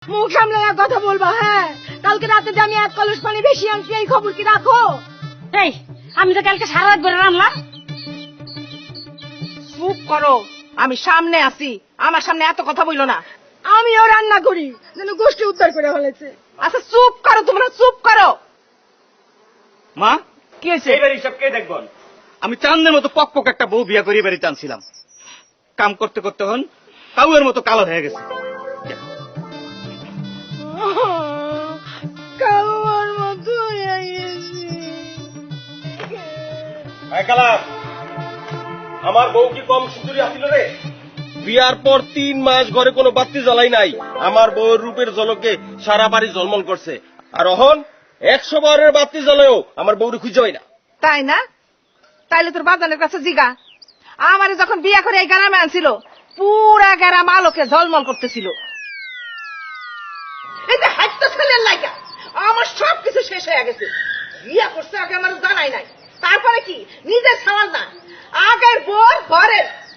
মুখ সামলাইয়া কথা বলবা। হ্যাঁ, কালকে রাতে যে আমি 1 কলস পানি বেশি আনছি এই খবর কি রাখো? এই আমি তো কালকে সারা রাত ধরে রান্নাম। চুপ করো, আমি সামনে আছি, আমার সামনে এত কথা বইলো না। আমিও রান্না করি, যেন গোষ্ঠী উদ্ধার করে ফেলেছে। আচ্ছা চুপ করো, তোমরা চুপ করো। মা, কি হয়েছে? এইবার হিসাব কে দেখবেন? আমি চান্দের মতো পক পক একটা বউ বিয়া করিয়ে বাড়িতে আনছিলাম, কাম করতে করতে হন কাউয়ের মতো কালো হয়ে গেছে। কাউয়ার মতো হয়ে গেছি। আমার বউ কি কম সুন্দরী আসিল রে? বিয়ার পর 3 মাস ঘরে কোনো বাতি জ্বালাই নাই, আমার বউয়ের রূপের ঝলকে সারা বাড়ি ঝলমল করছে। আর অহন 100 বারের বাতি জ্বলেও আমার বউরে খুঁজে হয় না। তাই না? তাইলে তোর বাজানের কাছে জিগা, আমারে যখন বিয়া করে এই গ্রামে আনছিল পুরা গ্রাম আলোকে ঝলমল করতেছিল। এই যে হাইটটা ছেলের লাগা আমার সবকিছু শেষ হয়ে গেছে। বিয়া করছে আগে আমার জানাই নাই, তারপরে কি নিজের সামাল না আগের বোর ঘরের